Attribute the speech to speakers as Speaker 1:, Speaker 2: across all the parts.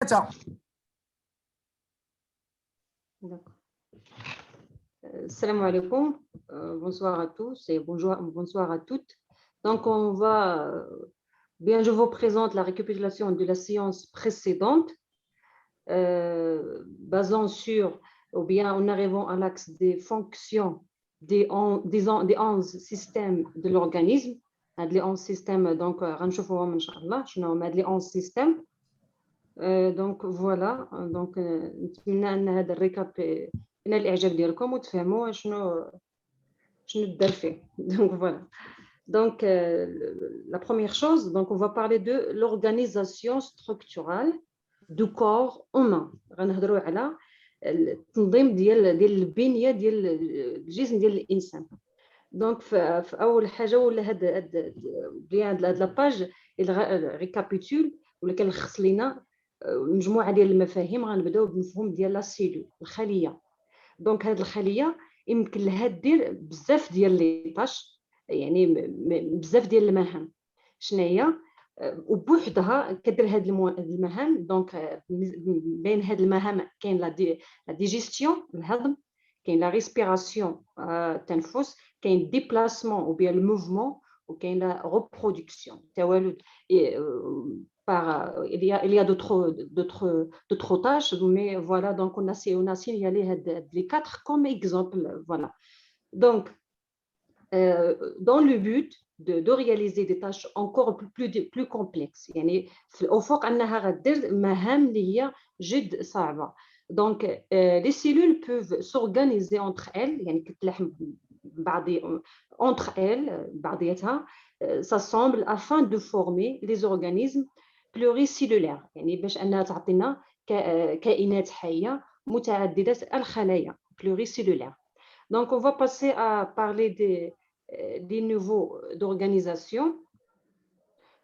Speaker 1: D'accord. Salam alaikum, bonsoir à tous et bonsoir à toutes. Donc, je vous présente la récapitulation de la séance précédente, basant sur, ou bien en arrivant à l'axe des fonctions des 11 systèmes de l'organisme. Les 11 systèmes, donc, غنشوفوهم إن شاء الله شنو هما les 11 systèmes. دونك فوالا دونك نتمنى ان هذا الريكاب ينال الاعجاب ديالكم وتفهموا شنو الدار فيه. Donc voilà. Donc la première chose, donc on va parler de l'organisation structurale du corps humain. غنهضروا على التنظيم ديال البنيه ديال الجسم ديال الانسان. دونك في اول حاجه ولا هاد لاباج ريكابيتول ولا كنلخص لينا مجموعه ديال المفاهيم. غنبداو بالمفهوم ديال لا سيلول، الخليه. دونك هذه الخليه يمكن لها دير بزاف ديال لي طاش، يعني بزاف ديال المهام. شنو هي؟ وبوحدها كدير هذه المهام. دونك بين هذه المهام كاين لا ديجيستيون الهضم، كاين لا ريسبيراسيون التنفس، كاين ديبلاسمون او بيان الموفمون، وكاين لا ريبرودكسيون التوالد. Il y a d'autres tâches, mais voilà, donc on a signalé les 4 comme exemple. Voilà. Donc, dans le but de réaliser des tâches encore plus complexes, يعني au فوق أنها غدير مهام اللي هي جد صعبة. Donc, les cellules peuvent s'organiser entre elles, يعني كتلاحم entre elles, بعضياتها, s'assemblent afin de former les organismes pluricellulaires. يعني باش أنها تعطينا كائنات حية متعددة الخلايا pluricellulaires. Donc, on va passer à parler des niveaux d'organisation.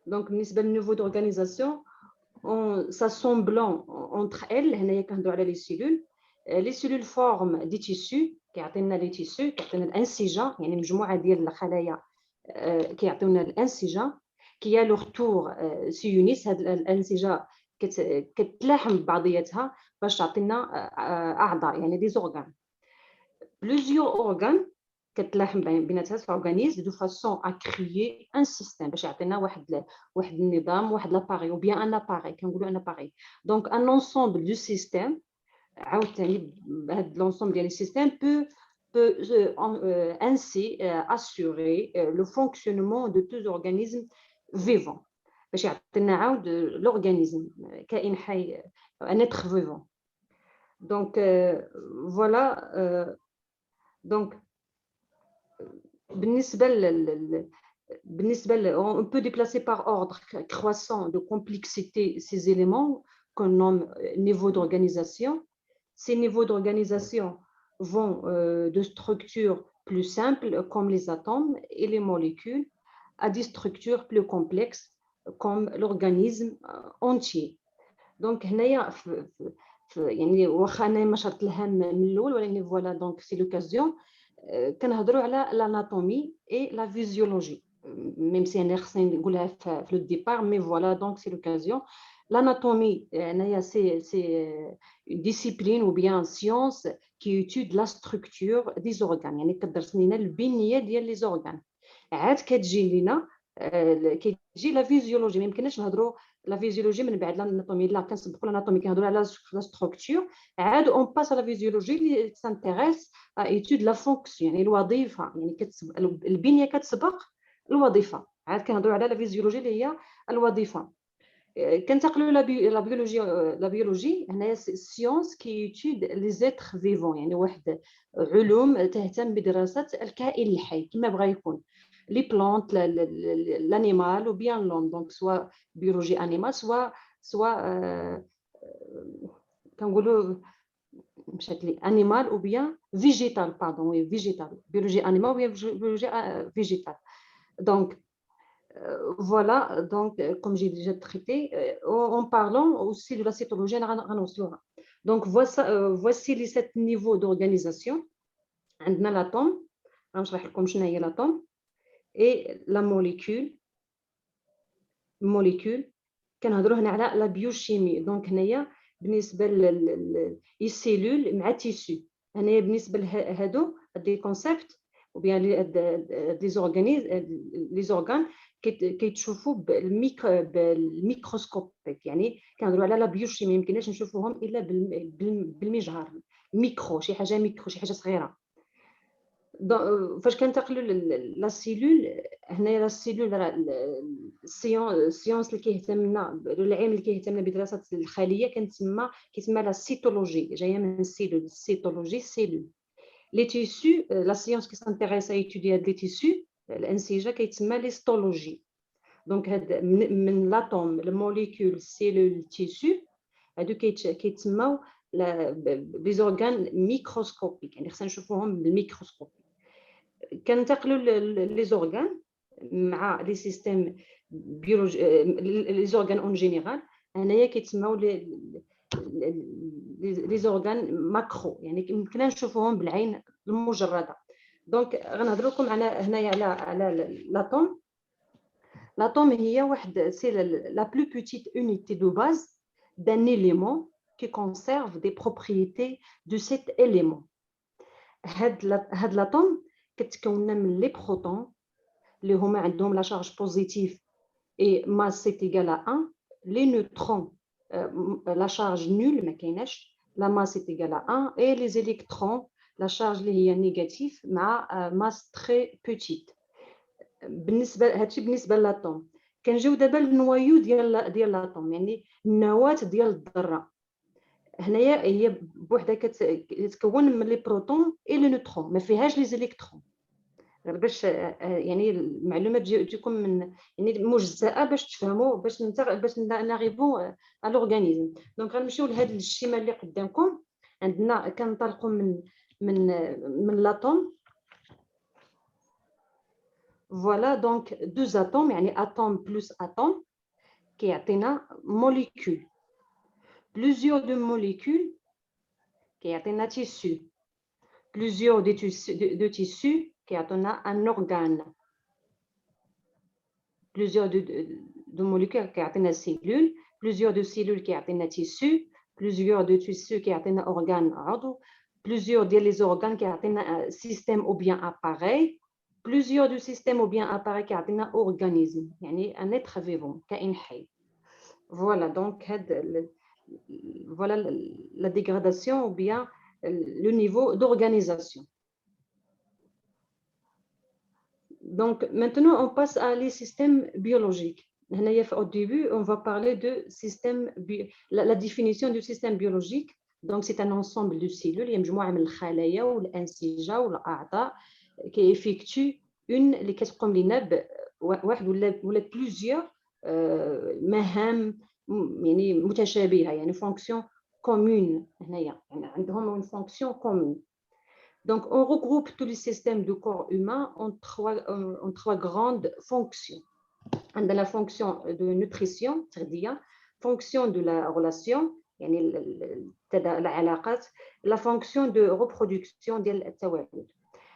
Speaker 1: Donc, بالنسبة للniveau d'organisation, en s'assemblant entre elles, هنايا كنهضروا على les cellules forment des tissus كيعطينا les tissus كيعطينا الأنسجة، يعني مجموعة ديال الخلايا كيعطيونا الأنسجة كي à leur tour s'unissent. هاد الأنسجة كتلاحم بعضياتها باش تعطينا أعضاء، يعني des organes. Plusieurs organes كتلاحم بيناتها في organisme de façon à créer un système باش يعطينا واحد النظام، واحد l'appareil ou bien un appareil كنقولوا un appareil. Donc un ensemble du système عاوتاني هاد l'ensemble ديال السيستم peut ainsi assurer le fonctionnement de tous les organismes vivants باش يعطينا عاود l'organisme كائن حي un être vivant. Donc voilà. Donc on peut déplacer par ordre croissant de complexité ces éléments qu'on nomme niveau d'organisation. Ces niveaux d'organisation vont de structures plus simples comme les atomes et les molécules à des structures plus complexes comme l'organisme entier. Donc يعني واخا انا ما شرط لها من الاول، ولكن فوالا دونك سي لوكازيون كنهضروا على l'anatomie et la physiologie. même si انا خصني نقولها في لو ديبار، مي فوالا دونك سي لوكازيون. l'anatomie هنايا c'est une discipline ou bien science qui étudie la structure des organes، يعني كتدرس لنا البنيه ديال les organes. عاد كتجي لنا كيجي لا فيزيولوجي. ما يمكنناش نهضروا لا فيزيولوجي من بعد الاناتومي، لا كنسبقوا الاناتومي كنهضروا على لا ستركتور. عاد اون باس لا فيزيولوجي اللي سانتيريس ايتود لا فونكسيون، يعني الوظيفه، يعني البنيه كتسبق الوظيفه. عاد كنهضروا على لا فيزيولوجي اللي هي الوظيفه. كنتقلوا لا بيولوجي هنايا سيونس كي ايتود لي زيتر فيفون، يعني واحد علوم تهتم بدراسه الكائن الحي كما بغى يكون. Les plantes, l'animal ou bien l'homme, donc soit biologie animale, soit animal ou bien végétal, pardon, oui, végétal, biologie animale ou bien biologie végétale. Donc voilà, donc comme j'ai déjà traité, en parlant aussi de la cytologie, donc voici les 7 niveaux d'organisation. عندنا l'atome, غنشرح لكم شنو هي l'atome et la molécule, كنهضروا هنا على لا بيوشيمي. دونك هنايا بالنسبه للسيلول مع تيسو، هنايا بالنسبه لهادو دي كونسيبت وبيان لي زورغانيز لي زورغان كيتشوفوا بالميكروسكوب. يعني كنهضروا على لا بيوشيمي، ما يمكنناش نشوفوهم الا بالمجهر، ميكرو، شي حاجه ميكرو، شي حاجه صغيره. فاش كنتقلوا لا سيلول، هنايا لا سيلول راه السيونس اللي كيهتمنا، العلم اللي كيهتمنا بدراسه الخليه كيتسمى لا سيتولوجي، جايه من السيلول، السيتولوجي سيلول. لي تيسو، لا سيونس كي سانتيريس ا ايتودي هاد لي تيسو الانسجه كيتسمى ليستولوجي. دونك هاد من لاتوم الموليكول السيلول تيسو هادو كيتسموا لي زورغان ميكروسكوبيك، يعني خصنا نشوفوهم بالميكروسكوب. كننتقلوا لي زورغان مع لي سيستيم بيولوجي، لي زورغان اون جينيرال هنايا كيتسموا لي زورغان ماكرو، يعني يمكننا نشوفوهم بالعين المجرده. دونك غنهضر لكم هنايا على لاتوم. لاتوم هي واحد سي لا بلو بوتيت unité de base d'un élément qui conserve des propriétés de cet élément. هاد لاتوم كتكون من لي بروتون اللي هما عندهم لا شارج بوزيتيف اي ماس سي ايغال ا 1. لي نيوترون لا شارج نول ما كايناش، لا ماس سي ايغال ا 1. اي لي الكترون لا شارج اللي هي نيجاتيف مع ماس تري بوتيت. هادشي بالنسبه للاتوم. كنجيو دابا للنوايو ديال لاتوم، يعني النواه ديال الذره. هنايا هي بوحدها كتكون من لي بروتون اي لي نيوترون، ما فيهاش لي الكترون، باش يعني المعلومه تجيكم من يعني مجزاه باش تفهموا، باش ناريفو ا لورغانيزم. دونك غنمشيو لهذا الشيما اللي قدامكم. عندنا كنطلقوا من لاتوم. فوالا دونك دوز اتوم، يعني اتوم بلس اتوم كيعطينا موليكول. بلوزيور دو موليكول كيعطينا تيسو. بلوزيور دو تيسو كيعطينا ان اورغان. بلوزيور دو موليكول كيعطينا سيلول. بلوزيور دو سيلول كيعطينا تيسو. بلوزيور دو تيسو كيعطينا اورغان عضو. بلوزيور ديال لي زورغان كيعطينا سيستيم او بيان اباري. بلوزيور دو سيستيم او بيان اباري كيعطينا اورغانيزم، يعني ان اتر فيفون، كائن حي. فوالا دونك هاد voilà la dégradation ou bien le niveau d'organisation. Donc maintenant on passe à les systèmes biologiques. Au début on va parler de système la définition du système biologique. Donc c'est un ensemble de cellules، il y a مجموعة من الخلايا والأنسجة والأعضاء qui effectue une اللي كتقوم لنا بواحد ولا plusieurs مهام يعني متشابهة، يعني fonction commune. هنايا يعني عندهم une fonction commune. Donc on regroupe tous les systèmes du corps humain en trois grandes fonctions. عندنا la fonction de nutrition تغذية، fonction de la relation يعني العلاقات، la fonction de reproduction ديال التوالد.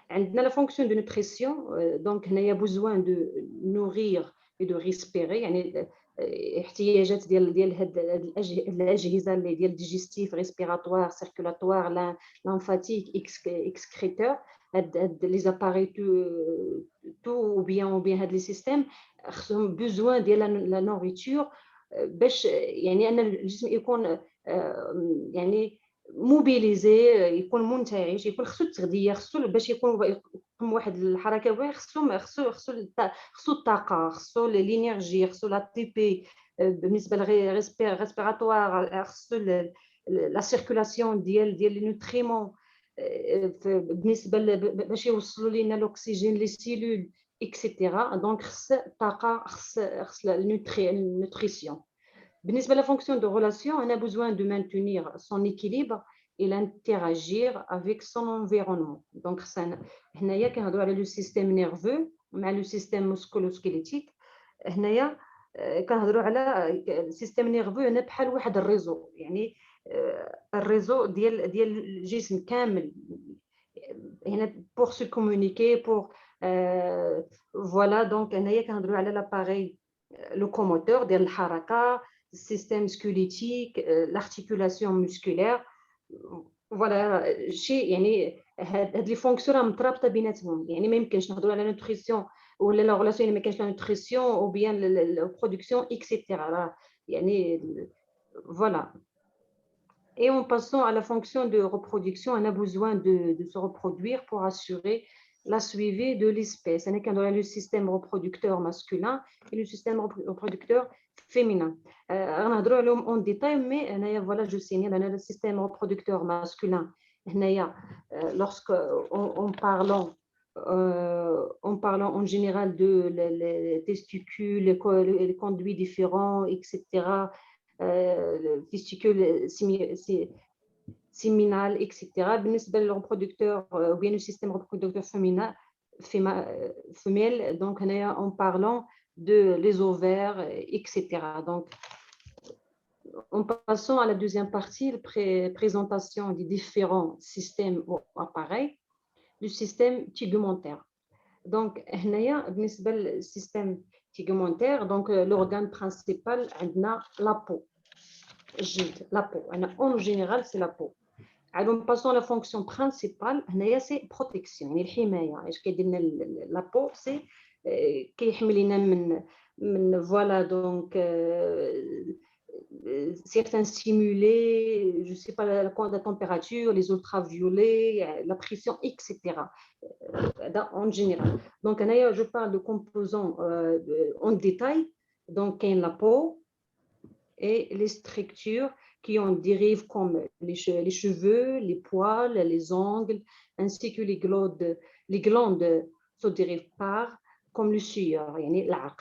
Speaker 1: عندنا la fonction de nutrition. donc هنايا besoin de nourrir et de respirer، يعني احتياجات ديال هاد الاجهزه اللي ديال ديجيستيف، ريسبيراتوار، سيركولاتوار، لامفاتيك، اكسكريتور. هاد لي زاباري تو بيان هاد لي سيستيم خصهم بوزوان ديال لا نوريتور باش يعني ان الجسم يكون يعني موبيليزي، يكون منتعش، يكون خصو التغذيه، خصو باش يكون واحد الحركه، خصو الطاقه، خصو الانرجي، خصو لا تي بي. بالنسبه للريسبيراتوار خصو لا سيركولاسيون ديال لي نوتريمون. بالنسبه باش يوصلوا لنا الاكسجين لي سيلول اكسيتيرا. دونك خص الطاقه، خص النوتريسيون. بالنسبه à la fonction de relation, on a besoin de maintenir son équilibre et l'interagir avec son environnement. Donc هنايا كنهضروا على le système nerveux مع le système musculo-squelettique. هنايا كنهضروا على السيستم نيرفو هنا بحال واحد الريزو، يعني الريزو ديال الجسم كامل هنا pour se communiquer pour voilà. donc هنايا كنهضروا على لاباري لوكوموتور ديال الحركه، système squelettique, l'articulation musculaire. Voilà شيء يعني هاد لي فونكسيون راه مترابطه بيناتهم، يعني ما يمكنش نهضروا على نوتريسيون ولا لا غولاسيون ما كاينش لا نوتريسيون او بيان البرودكسيون اكسيتيرا راه يعني voilà. Et en passant à la fonction de reproduction, on a besoin de se reproduire pour assurer la suivi de l'espèce. On a le système reproducteur masculin et le système reproducteur féminin. On a en détail, mais voilà, je signale, on a le système reproducteur masculin. Lorsque en parlant en général de les testicules, les conduits différents, etc., testicules séminales, etc. بالنسبة للreproducteur ou bien le système reproducteur femelle, donc en parlant de les ovaires, etc. Donc, en passant à la deuxième partie, la présentation des différents systèmes ou appareils, du système tegumentaire. Donc, بالنسبة للسيستم tegumentaire, donc l'organe principal, la peau. La peau. En général, c'est la peau. Alors, passons à la fonction principale, c'est protection. La peau, c'est qui voilà, donc certains stimulés, je ne sais pas la température, les ultraviolets, la pression, etc. En général. Donc, je parle de composants en détail. Donc, la peau et les structures qui en dérivent comme les cheveux, les poils, les ongles, ainsi que les glandes se dérivent par, comme le sueur, l'arc.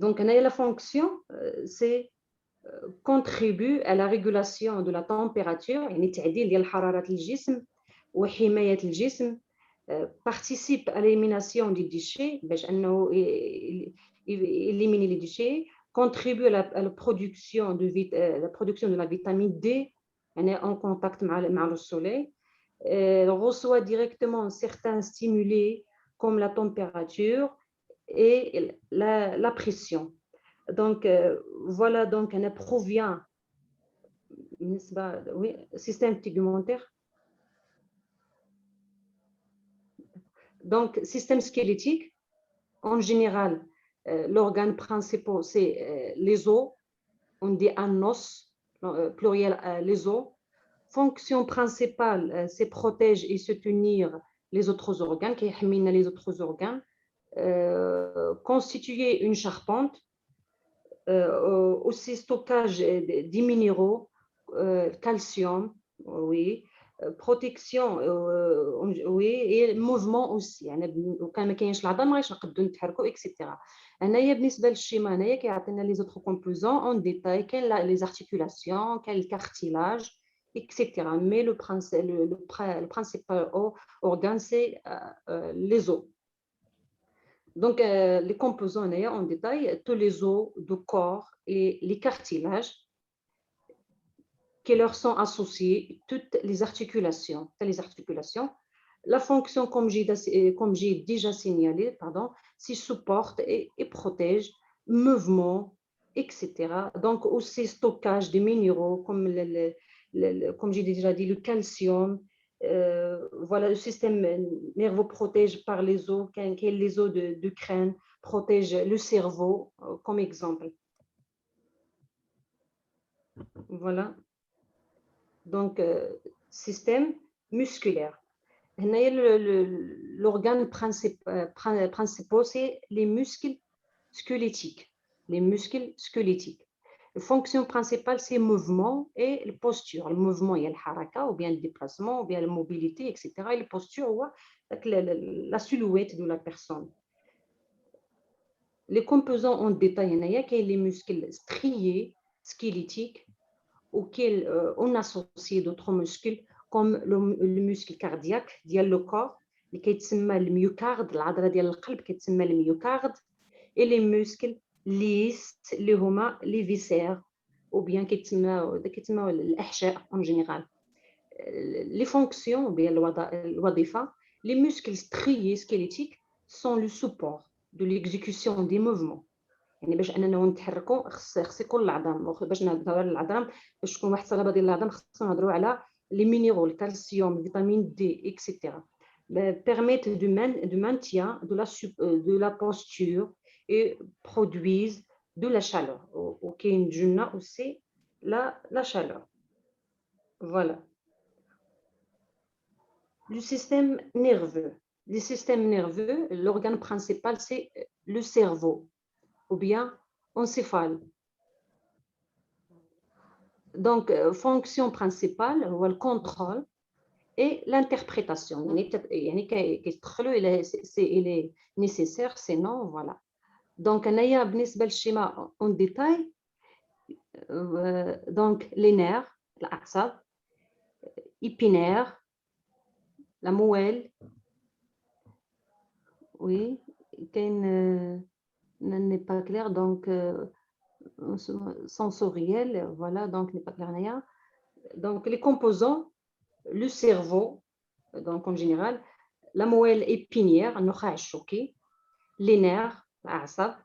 Speaker 1: Donc, la fonction, c'est contribue à la régulation de la température, يعني تعديل ديال حرارة الجسم وحماية الجسم, participe à l'élimination des déchets, باش أنه éliminer les déchets, contribue à la production de la vitamine D en contact avec le soleil, reçoit directement certains stimuli comme la température et la pression. Donc, voilà, donc elle provient oui, système tegumentaire. Donc, système squelettique, en général, l'organe principal, c'est les os. On dit un os, pluriel les os. Fonction principale, c'est protéger et soutenir les autres organes, qui éliminent les autres organes. Constituer une charpente, aussi stockage des minéraux, calcium, oui. Protection, oui, et mouvement aussi. وكان ما كاينش العظام ما غاديش نقدروا نتحركوا اكسيتيرا. هنايا بالنسبه للشيما هنايا كيعطينا لي زوتر كومبوزون اون ديتاي, كاين لي زارتيكولاسيون, كاين الكارتيلاج اكسيتيرا. مي لو principal organe c'est les os. Donc les composants هنايا en détail, tous les os du corps et les cartilages qui leur sont associées toutes les articulations. La fonction, comme j'ai déjà signalé, c'est supporte et protège, mouvement, etc. Donc, aussi stockage des minéraux, comme j'ai déjà dit, le calcium. Voilà, le système nerveux protège par les os, les os de crâne, protège le cerveau, comme exemple. Voilà. Donc, système musculaire. L'organe principal, c'est les muscles squelettiques. Les muscles squelettiques. La fonction principale, c'est le mouvement et la posture. Le mouvement, il y a le haraka, ou bien le déplacement, ou bien la mobilité, etc. Et la posture, la silhouette de la personne. Les composants en détail, il y a les muscles striés, squelettiques, auxquels on associe d'autres muscles comme le muscle cardiaque ديال le corps اللي كيتسمى الميوكارد, العضله ديال القلب كيتسمى الميوكارد, et les muscles lisses اللي هما les viscères ou bien كيتسمى الاحشاء en général. Les fonctions bien الوظيفه, les muscles striés squelettiques sont le support de l'exécution des mouvements يعني باش اننا نتحركوا خص يكون العظام باش نهضروا على العظام باش تكون واحد الصلابه ديال العظام خصنا نهضروا على لي مينيرال الكالسيوم فيتامين دي اكسيتيرا permettent de maintien de la posture et produisent de la chaleur. وكاين جنة aussi la chaleur. Voilà. Le système nerveux. Le système nerveux, l'organe principal, c'est le cerveau ou bien encéphale. Donc, fonction principale, ou le contrôle et l'interprétation. Il est nécessaire, sinon, voilà. Donc, أنايا بالنسبة للشيما en détail, donc les nerfs, الأعصاب, épinaire, la moelle, oui, n'est pas clair, donc sensoriel, voilà, donc n'est pas clair. Donc les composants, le cerveau, donc en général, la moelle épinière, les nerfs, الأعصاب,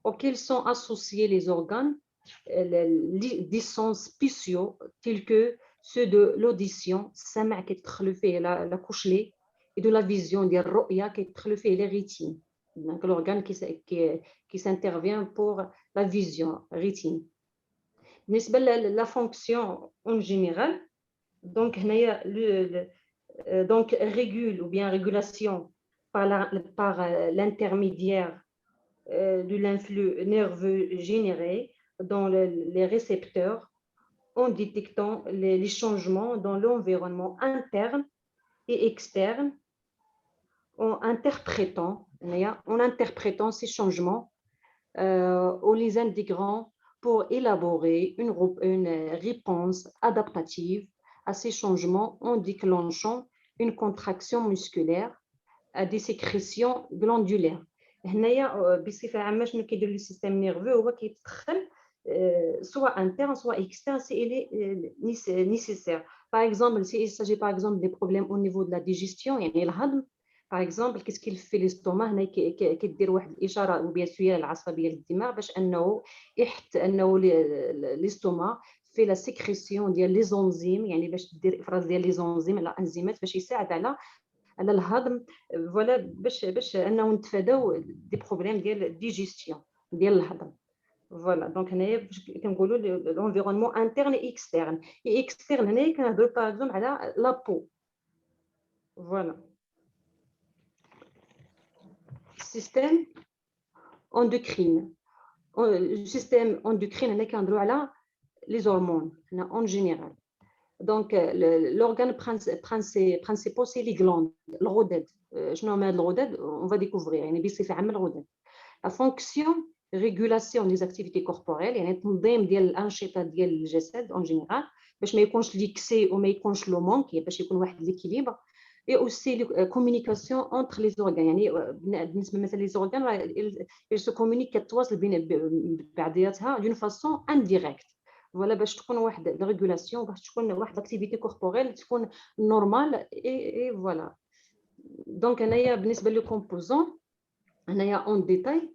Speaker 1: auxquels sont associés les organes, des sens spéciaux tels que ceux de l'audition, السمع كيتدخلوا فيه la couche lait, et de la vision, ديال الرؤية كيتدخلوا فيه les rétines. Donc l'organe qui s'intervient pour la vision, rétine. بالنسبة la fonction en général, donc donc régule ou bien régulation par l'intermédiaire de l'influx nerveux généré dans les récepteurs en détectant les changements dans l'environnement interne et externe, en interprétant ces changements ou les intégrant pour élaborer une réponse adaptative à ces changements en déclenchant une contraction musculaire à des sécrétions glandulaires. هنايا بصفه عامه شنو كيدير لو سيستيم نيرفو هو كيتدخل soit interne soit externe si il est nécessaire. Par exemple, s'il s'agit par exemple des problèmes au niveau de la digestion يعني الهضم par exemple qu'est-ce qu'il fait l'estomac هنا كيدير واحد الاشاره وبيان العصبيه للدماغ باش انه انه l'estomac fait la sécrétion ديال لي زونزيم يعني باش دير افراز ديال لي زونزيم على انزيمات باش يساعد على الهضم فوالا باش انه نتفاداو دي بروبليم ديال الديجيستيون ديال الهضم فوالا دونك هنايا باش كنقولوا l'environnement interne et externe et externe هنايا كنهضروا باغ اكزومبل على لا بو فوالا système endocrine le système endocrine هنا كنهضروا على les hormones هنا en général. Donc, l'organe principal, c'est les glandes, le roded. On va découvrir. La fonction régulation des activités corporelles, يعني تنظيم ديال الأنشطة ديال الجسد en général, باش ما يكونش l'excès وما يكونش le manque, باش يكون واحد l'équilibre. Et aussi la communication entre les organes. يعني بالنسبة مثلا les organes, ils se communiquent كتواصل بعضياتها d'une façon indirecte. فوالا باش تكون واحد لا ريغولاسيون باش تكون واحد لاكتيفيتي كوربوريل تكون نورمال اي فوالا دونك هنايا بالنسبه لي كومبوزون هنايا اون ديتاي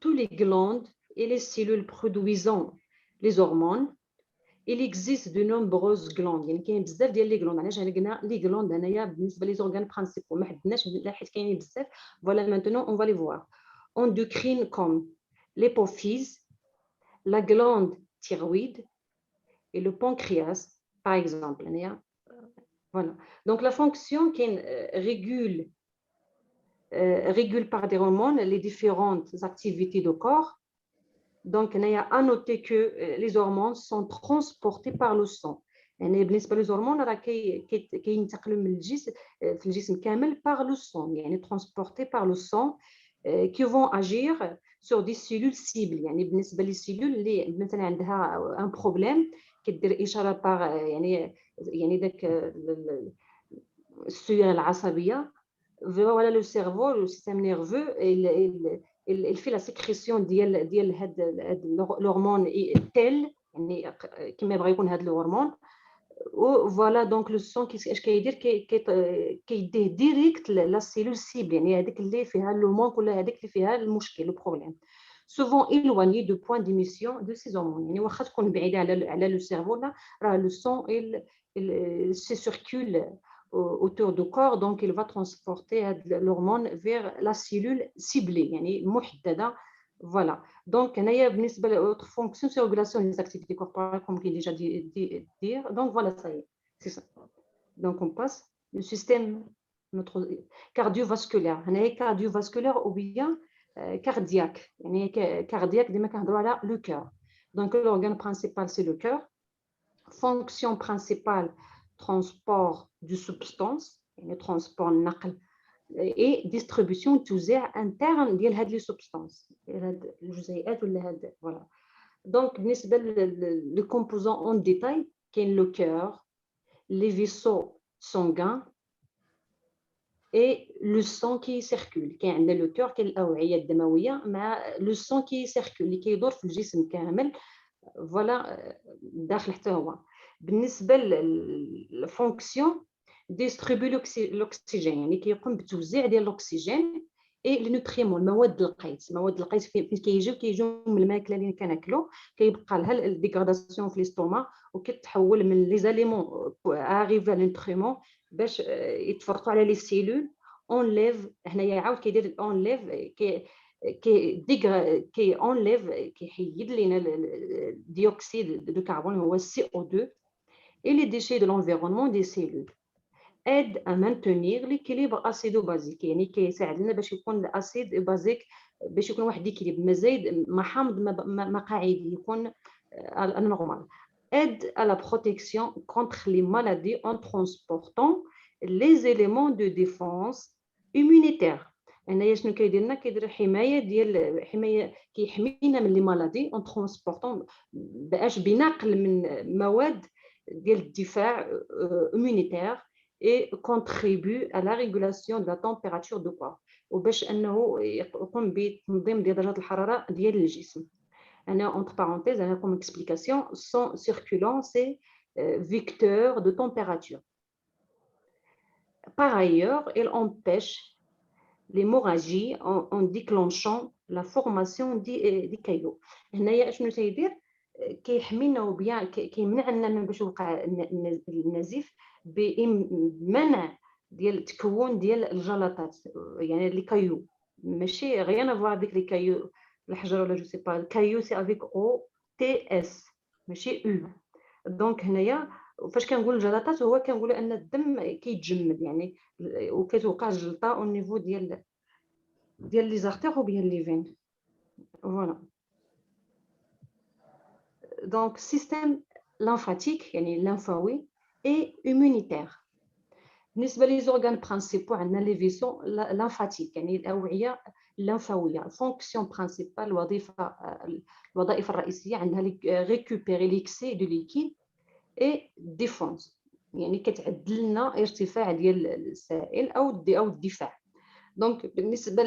Speaker 1: tous les glandes et les cellules produisant les hormones il existe de nombreuses glandes يعني كاين بزاف ديال لي غلاند علاش قلنا لي غلاند هنايا بالنسبه لي زورغان برينسيبو ما حدناش حيت كاينين بزاف فوالا maintenant on va les voir endocrine comme l'hypophyse la glande thyroïde et le pancréas, par exemple. Voilà. Donc, la fonction qui régule par des hormones les différentes activités du corps. Donc, il y a à noter que les hormones sont transportées par le sang. يعني بالنسبة للهرمون راه كينتقلوا من الجسم في الجسم كامل par le sang يعني transportés par le sang qui vont agir sur des cellules cibles يعني بالنسبة للسيلول اللي مثلا عندها un problème كدير إشارة par يعني داك السيول العصبية voilà le cerveau le système nerveux il fait la sécrétion ديال هاد الهرمون tel يعني كما بغى يكون هاد الهرمون فوالا دونك لو سون اش كيدير كيديه ديريكت لا سيلول سيبل يعني هذيك اللي فيها لو مونك ولا هذيك اللي فيها المشكل لو بروبليم souvent éloignés de points d'émission de ces hormones. يعني واخا تكون بعيدة على le cerveau là, le sang il se circule autour du corps, donc il va transporter l'hormone vers la cellule ciblée يعني محددة. Voilà. Donc, بالنسبة l'autre fonction, c'est régulation des activités corporelles, comme j'ai déjà dit. Donc, voilà, ça y est. C'est ça. Donc, on passe le système notre cardiovasculaire. Cardiovasculaire ou bien cardiaque. Cardiaque, le cœur. Donc, l'organe principal, c'est le cœur. Fonction principale, transport de substances, le transport نقل et distribution توزيع interne ديال هاد les substances هاد الجزيئات ولا هاد voilà. Donc بالنسبه le composant en détail كاين le cœur, les vaisseaux sanguins et le sang qui circule. كاين عندنا le cœur كاين الاوعيه الدمويه مع le sang qui circule اللي كيدور في الجسم كامل فوالا داخل حتى هو. بالنسبه للفونكسيون ديستريبي الاكسجين يعني كيقوم بتوزيع ديال الاكسجين اي لي نوتريمون المواد القيس فين كيجيو من الماكله اللي كناكلو كيبقى لها الديغراداسيون في ليستوما وكتحول من لي زاليمون اريفي على نوتريمون باش يتفرقوا على لي سيلول اونليف. هنايا عاود كيدير اونليف كي اونليف كيحيد لينا الديوكسيد دو كربون هو CO2 et les déchets de l'environnement des cellules aide à maintenir l'équilibre acido-basique يعني كيساعد لنا باش يكون الاسيد بازيك باش يكون واحد l'équilibre ما زايد ما حامض ما قاعدي يكون normal. Aide à la protection contre les maladies en transportant les éléments de défense immunitaire. هنايا شنو كيدير لنا كيدير حمايه كيحمينا من لي مالادي اون ترونسبورطون باش بنقل من مواد ديال الدفاع immunitaire et contribue à la régulation de la température du corps وباش انه يقوم بتنظيم ديال درجات الحراره ديال الجسم. انا entre parenthèses انا comme explication son circulant c'est vecteur de température. Par ailleurs, il empêche l'hémorragie en déclenchant la formation des caillots. هنايا شنو تيدير كيحمينا وبيان كيمنع لنا باش يوقع النزيف بمنع ديال التكون ديال الجلطات يعني لي كايو ماشي غير افوا افيك لي كايو الحجر ولا جو سي با الكايو سي افيك او تي اس ماشي او. دونك هنايا فاش كنقول الجلطات هو كنقول ان الدم كيتجمد يعني وكتوقع الجلطه او نيفو ديال لي زارتير وبيان لي فين فوالا. Donc, système lymphatique, يعني lymphaoui, et immunitaire. بالنسبة les organes principaux, عندنا les vaisseaux lymphatiques, يعني الأوعية الليمفاوية. Fonction principale, الوظائف الرئيسية عندها récupérer l'excès de liquide et défense. يعني كتعدل لنا ارتفاع ديال السائل أو الدفاع. Donc, بالنسبة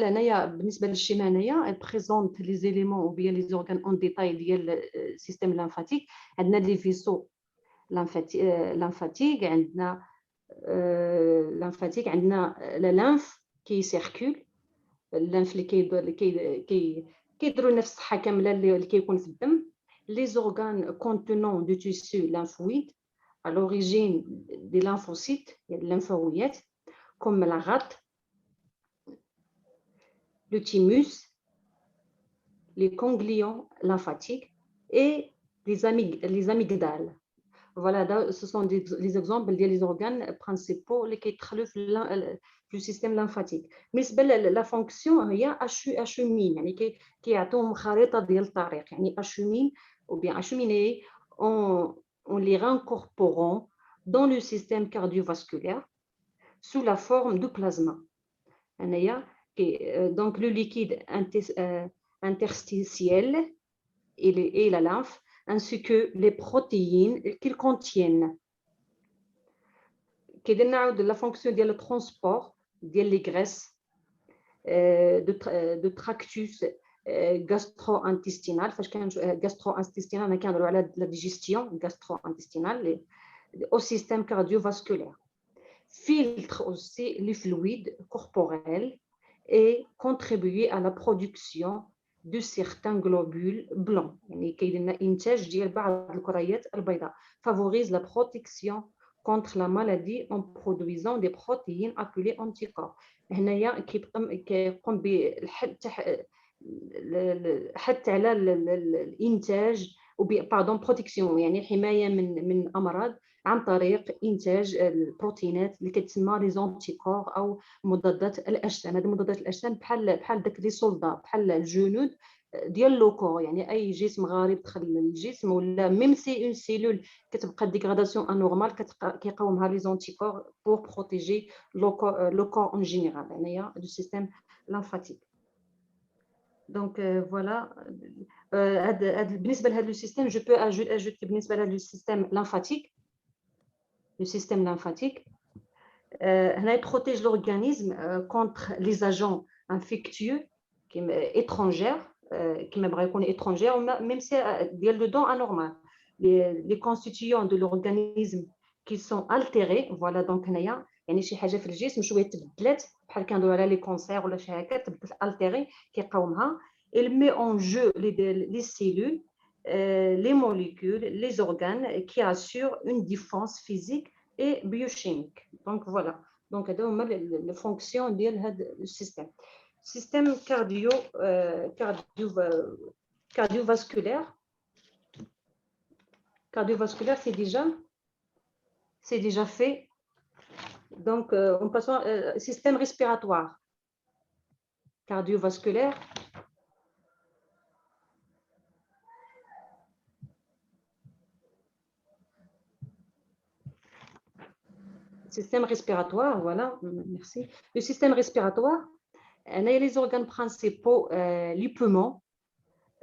Speaker 1: للشيما هنايا elle présente les éléments ou bien les organes en détail ديال السيستم lymphatique. عندنا les vaisseaux lymphatiques عندنا عندنا la lymphe qui circule الليمف اللي كيديروا نفس الصحة كاملة اللي كيكون في الدم. les organes contenant du tissu lymphoïde à l'origine des lymphocytes يعني الليمفاويات comme la rate, le thymus, les ganglions lymphatiques et les amygdales. Voilà, ce sont les exemples des organes principaux qui sont le système lymphatique. Mais la fonction هي achemine يعني كيعطيهم خريطة ديال الطريق يعني achemine ou bien acheminer en les réincorporant dans le système cardiovasculaire sous la forme de plasma. هنايا donc le liquide interstitiel et la lymphe ainsi que les protéines qu'ils contiennent. كيدير نعاود la fonction ديال le transport ديال les graisses de tractus gastro-intestinal. فاش كان gastro-intestinal انا كنهضروا على la digestion gastro-intestinale au système cardiovasculaire. Filtre aussi les fluides corporels et contribuer à la production de certains globules blancs. يعني كيدير لنا إنتاج ديال بعض الكريات البيضاء. Favorise la protection contre la maladie en produisant des protéines appelées anticorps. هنايا كيقوم بالحد حتى على الإنتاج باردون بروتيكسيون، يعني حماية من أمراض عن طريق إنتاج البروتينات اللي كتسمى لي زونتيكور أو مضادات الأجسام. هذه مضادات الأجسام بحال داك لي سولدا، بحال الجنود ديال لوكور، يعني أي جسم غريب دخل للجسم ولا ميم سي اون سيلول كتبقى ديغراداسيون انورمال كيقاومها لي زونتيكور بور بروتيجي لو كور اون جينيرال. هنايا دو سيستيم لامفاتيك. دونك فوالا بالنسبه لهذا لو سيستيم جو بو اجوتي بالنسبه لهذا لو سيستيم لامفاتيك. Le système lymphatique protège l'organisme contre les agents infectieux étrangers, même si dedans anormal. Les constituants de l'organisme qui sont altérés, voilà, donc يعني شي حاجه في الجسم شويه تبدلات بحال كندويو على لي كونسير ولا شي حاجه تبدلت altéré كيقاومها. Il met en jeu les cellules, les molécules, les organes qui assurent une défense physique et biochimique. Donc voilà. Donc هذا هما les fonctions ديال هذا السيستم. Système cardiovasculaire. Cardiovasculaire, c'est déjà fait. Donc, on passe au système respiratoire. Cardiovasculaire. Système respiratoire, voilà, merci. Le système respiratoire, on a les organes principaux, les poumons,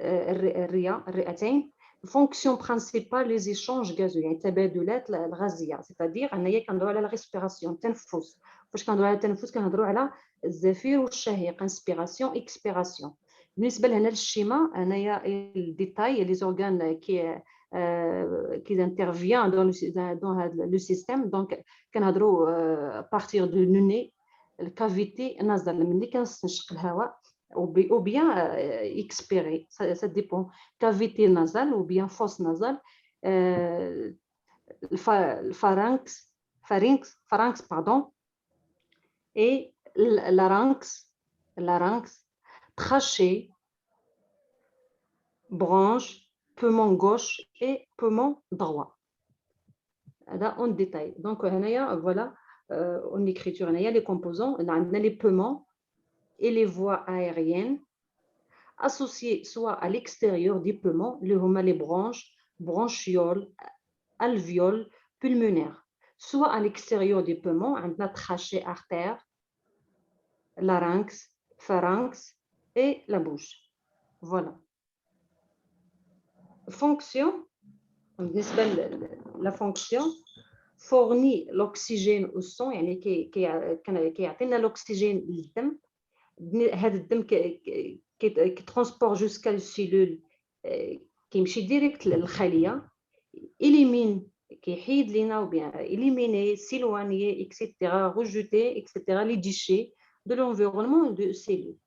Speaker 1: الرئتين. Fonction principale les échanges gazeux، يعني التبادلات الغازيه، c'est-à-dire انايا كندويو على الريسبيراسيون، التنفس. فاش كندويو على التنفس كنهضروا على الزفير والشهيق، انسبيراسيون اكسبيراسيون. بالنسبه لهنا للشيما انايا الديتاي لي زورغان qui intervient dans le système. Donc كنهضروا à partir du nez، الكافيتي نازل ملي كنستنشق الهواء ou bien expirer, ça dépend. Cavité nasale ou bien fosse nasale, le pharynx, pardon, et larynx, trachée, branche, poumon gauche et poumon droit. Là, en détail. Donc, voilà, en écriture, il y a les composants, on a les poumons et les voies aériennes associés soit à l'extérieur des poumons, les branches, bronchioles, alvéoles, pulmonaires, soit à l'extérieur des poumons, la trachée, artère, larynx, pharynx et la bouche. Voilà. Fonction, la fonction fournit l'oxygène au sang, يعني كيعطينا l'oxygène للدم. هذا الدم كيترونسبور جوسكا السيلول، كيمشي ديريكت للخليه، إليمين كيحيد لينا ou bien éliminer, s'éloigner, etc., rejeter, etc., les déchets de l'environnement de cellules.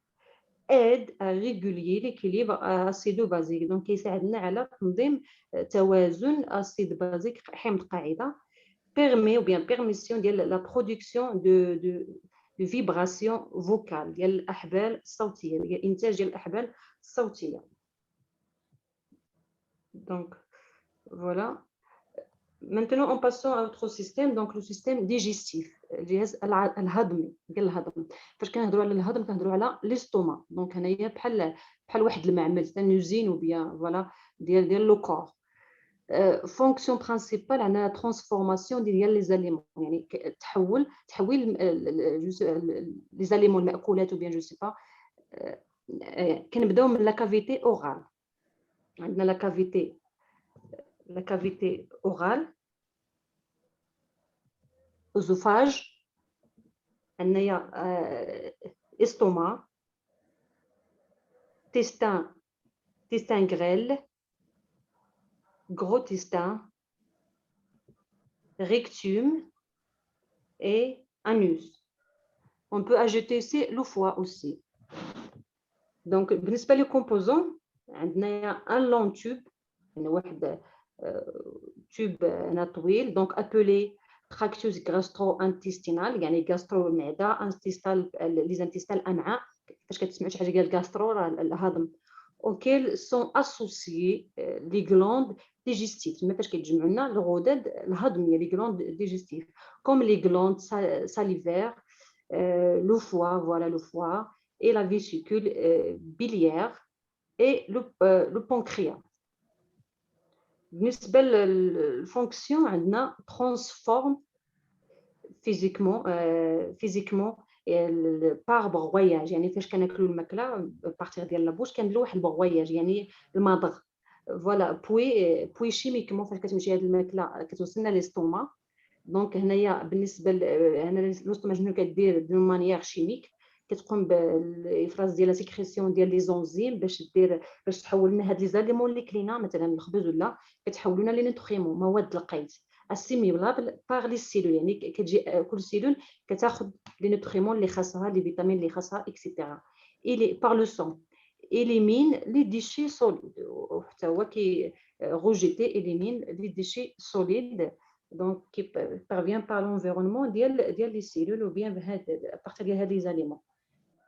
Speaker 1: Aide à réguler l'équilibre acido-basique. Donc كيساعدنا على تنظيم توازن acide basique حمض قاعده. Permet ou bien permission de la production de vibration vocale ديال الأحبال الصوتية، ديال إنتاج ديال الأحبال الصوتية. Donc voilà. Maintenant en passant à autre système, donc le système digestif، الجهاز الهضمي ديال الهضم. فاش كنهضروا على الهضم كنهضروا على ليستوما. دونك هنايا بحال واحد المعمل، un usine ou bien voilà ديال لو كور. Fonction principale à la transformation des aliments، يعني تحويل les aliments المأكولات ou bien je sais pas. كنبداو من la cavité orale. عندنا la cavité orale، œsophage، عندنا estomac، testin grêle، gros testin، rectum et anus. On peut ajouter aussi le foie aussi. Donc, بالنسبة les composants, عندنا un long tube, يعني واحد tube طويل, donc appelé tractus gastro-intestinal, يعني gastro المعدة, intestinal les intestins الأمعاء, فاش كتسمعوا شي حاجة ديال gastro راه الهضم, auxquels sont associés les glandes digestives. ما فاش كيتجمعوا لنا الغدد الهضمية, les glandes digestives, comme les glandes salivaires, le foie, voilà le foie, et la vésicule biliaire et le pancréas. بالنسبة للفونكسيون عندنا transforme physiquement par بغوياج, يعني فاش كناكلوا الماكله بارتيغ ديال لابوش كنديروا واحد البغوياج, يعني المضغ, فوالا بوي شيميكمون فاش كتمشي هذه الماكله كتوصلنا ليستوما. دونك هنايا بالنسبه هنا ليستوما شنو كدير دو مانيير شيميك, كتقوم بالافراز ديال لا سيكريسيون ديال لي زونزيم باش تحول لنا هاد لي زاليمون اللي كلينا مثلا الخبز ولا كتحولوا لنا لي نوتريمون مواد القيد اسيميبلابل باغ لي سيلول, يعني كتجي كل سيلول كتاخذ لي نوتريمون اللي خاصها, لي فيتامين اللي خاصها اكسيتيرا, اي باغ لو سون élimine les déchets solides, حتى هو كي rejeter élimine les déchets solides, donc qui parvient par l'environnement ديال les cellules ou bien à partir de هاد les aliments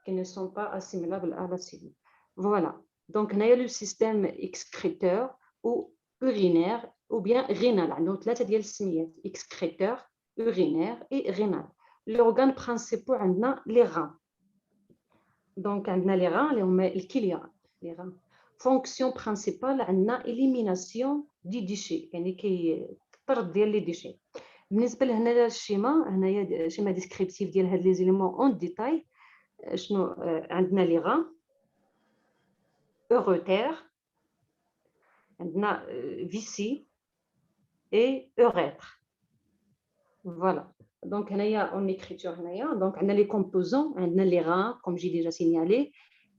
Speaker 1: qui ne sont pas assimilables à la cellule. Voilà, donc هنايا le système excréteur ou urinaire ou bien rénal, عندهم ثلاثه ديال السميات, excréteur, urinaire et rénal. L'organe principal عندنا les reins. Donc عندنا les reins اللي هما الكليه, les reins. Fonction principale عندنا élimination des déchets, يعني كيطرد ديال les déchets. بالنسبه لهنا الشيما, هنايا شيما ديسكريبتيف ديال هاد لي زيليمون اون ديتاي. شنو عندنا لي غان, اوروتير, عندنا فيسي et urètre. Voilà. Donc, en écriture, donc, on a les composants, on a les reins, comme j'ai déjà signalé,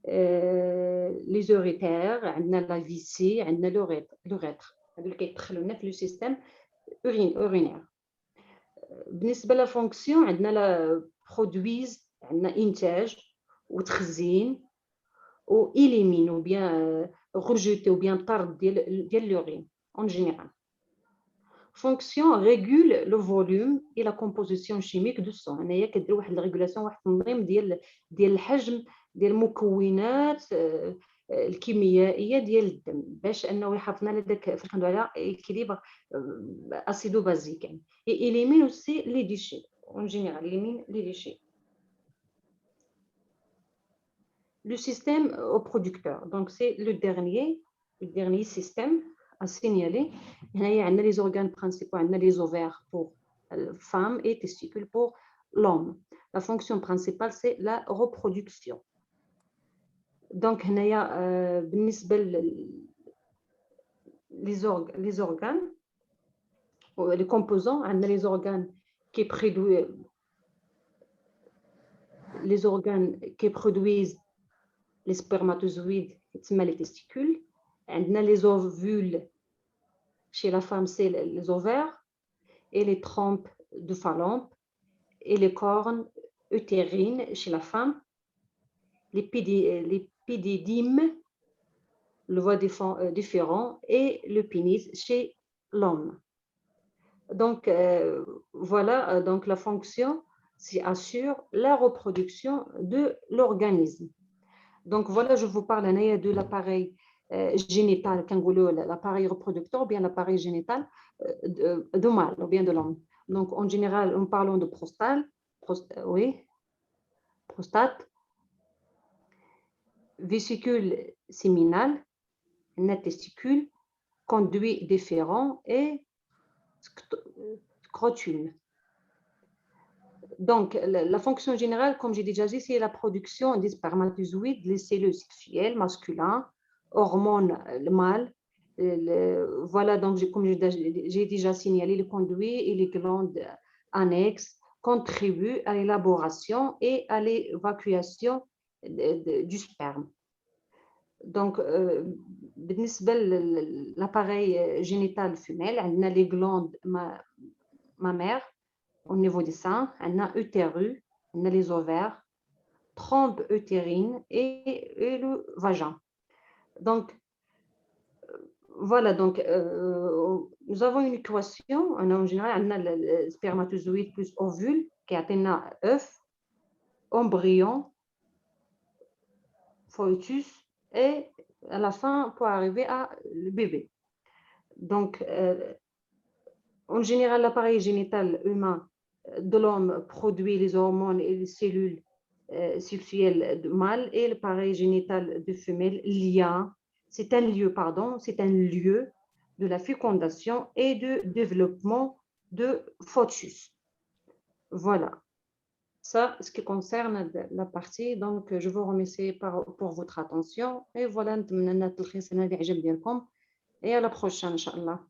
Speaker 1: les urétères, on a la vessie, on a l'urètre. Donc, le système urinaire. بالنسبة la fonction, on a la produise, on a إنتاج وتخزين ou élimine ou bien rejeter ou bien طرد ديال l'urine en général. Fonction régule le volume et la composition chimique du sang. هنايا كدير واحد الريغولاسيون, واحد التنظيم ديال الحجم ديال المكونات الكيميائيه ديال الدم, باش انه يحافظنا على داك فاش كندوي على équilibre acido basique, يعني et élimine aussi les déchets en général, élimine les déchets. Le système au producteur, donc c'est le dernier système à signaler. Il y a les organes principaux, il y a les ovaires pour la femme et testicules pour l'homme. La fonction principale, c'est la reproduction. Donc, il y a les organes, les composants, il y a les organes qui produisent les spermatozoïdes, les testicules. On a les ovules chez la femme, c'est les ovaires, et les trompes de Fallope, et les cornes utérines chez la femme, les pédidymes, le voie différent, et le pénis chez l'homme. Donc, voilà, donc la fonction, c'est assure la reproduction de l'organisme. Donc, voilà, je vous parle de l'appareil génital, l'appareil reproducteur ou bien l'appareil génital de mâle ou bien de l'homme. Donc, en général, en parlant de prostate, vésicule séminale, testicule, conduit déférent et scrotule. Donc, la fonction générale, comme j'ai déjà dit, c'est la production des spermatozoïdes, les cellules sexuelles masculines, hormones le mâle. Voilà, donc comme j'ai déjà signalé, les conduits et les glandes annexes contribuent à l'élaboration et à l'évacuation du sperme. Donc, l'appareil génital femelle, on a les glandes mammaires au niveau des seins, on a utérus, on a les ovaires, trompe utérine et le vagin. Donc, voilà, donc nous avons une équation. En général, on a le spermatozoïde plus ovule qui atteint œuf, embryon, fœtus et à la fin pour arriver à le bébé. Donc, en général, l'appareil génital humain de l'homme produit les hormones et les cellules sexuelles de mâle et l'appareil génital de femelle, c'est un lieu, pardon, c'est un lieu de la fécondation et de développement de fœtus. Voilà. Ça, ce qui concerne la partie. Donc, je vous remercie pour votre attention. Et voilà, et à la prochaine, Inch'Allah.